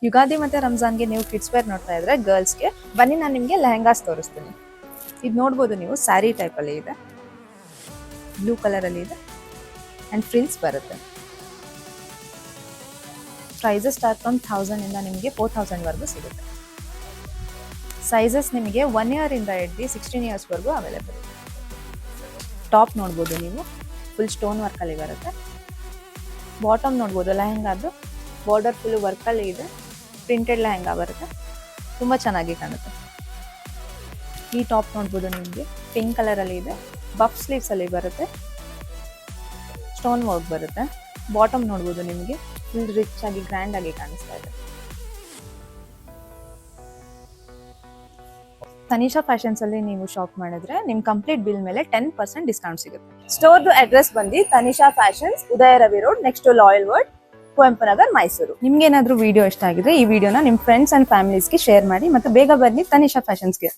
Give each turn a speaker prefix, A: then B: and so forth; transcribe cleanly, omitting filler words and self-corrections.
A: ಯುಗಾದಿ ಮತ್ತೆ ರಂಜಾನ್ಗೆ ನೀವು kids wear ನೋಡ್ತಾ ಇದ್ರೆ ಗರ್ಲ್ಸ್ಗೆ ಬನ್ನಿ ನಾನು ನಿಮಗೆ ಲೆಹಂಗಾಸ್ ತೋರಿಸ್ತೀನಿ. ಇದು ನೋಡ್ಬೋದು ನೀವು, ಸ್ಯಾರಿ ಟೈಪ್ ಅಲ್ಲಿ ಇದೆ, ಬ್ಲೂ ಕಲರ್ ಅಲ್ಲಿ ಇದೆ ಅಂಡ್ ಫ್ರಿಲ್ಸ್ ಬರುತ್ತೆ. ಪ್ರೈಸಸ್ ಸ್ಟಾರ್ಟ್ ಫ್ರಮ್ 1000 ಇಂದ ನಿಮಗೆ 4000 ವರೆಗೂ ಸಿಗುತ್ತೆ. ಸೈಜಸ್ ನಿಮಗೆ 1 year ಇಂದ ಹಿಡಿದು 16 years ವರೆಗೂ ಅವೈಲೇಬಲ್ ಇದೆ. ಟಾಪ್ ನೋಡ್ಬೋದು ನೀವು, ಫುಲ್ ಸ್ಟೋನ್ ವರ್ಕ್ ಅಲ್ಲಿ ಬರುತ್ತೆ. ಬಾಟಮ್ ನೋಡ್ಬೋದು, ಲೆಹಂಗಾದು ಬಾರ್ಡರ್ ಫುಲ್ ವರ್ಕ್ ಅಲ್ಲಿ ಇದೆ, ಪ್ರಿಂಟೆಡ್ ಲೆಹಂಗಾ ಬರುತ್ತೆ, ತುಂಬಾ ಚೆನ್ನಾಗಿ ಕಾಣುತ್ತೆ. ಈ ಟಾಪ್ ನೋಡ್ಬೋದು ನಿಮಗೆ, ಪಿಂಕ್ ಕಲರ್ ಅಲ್ಲಿ ಇದೆ, ಬಫ್ ಸ್ಲೀವ್ಸ್ ಅಲ್ಲಿ ಬರುತ್ತೆ, ಸ್ಟೋನ್ ವರ್ಕ್ ಬರುತ್ತೆ. ಬಾಟಮ್ ನೋಡ್ಬೋದು ನಿಮಗೆ, ಫುಲ್ ರಿಚ್ ಆಗಿ ಗ್ರ್ಯಾಂಡ್ ಆಗಿ ಕಾಣಿಸ್ತಾ ಇದೆ. ತನಿಷಾ ಫ್ಯಾಷನ್ಸ್ ಅಲ್ಲಿ ನೀವು ಶಾಪ್ ಮಾಡಿದ್ರೆ ನಿಮ್ ಕಂಪ್ಲೀಟ್ ಬಿಲ್ ಮೇಲೆ 10% ಡಿಸ್ಕೌಂಟ್ ಸಿಗುತ್ತೆ. ಸ್ಟೋರ್ದು ಅಡ್ರೆಸ್ ಬಂದು Tanisha fashions, Udaya Ravi road, next to loyal world, Kuvempu Nagar, Mysuru. ನಿಮ್ಗೆ ಏನಾದ್ರೂ ವಿಡಿಯೋ ಇಷ್ಟ ಆಗಿದ್ರೆ ಈ ವಿಡಿಯೋನ ನಿಮ್ ಫ್ರೆಂಡ್ಸ್ ಅಂಡ್ ಫ್ಯಾಮಿಲೀಸ್ಗೆ ಶೇರ್ ಮಾಡಿ, ಮತ್ತೆ ಬೇಗ ಬನ್ನಿ ತನಿಷಾ ಫ್ಯಾಷನ್ಸ್ಗೆ.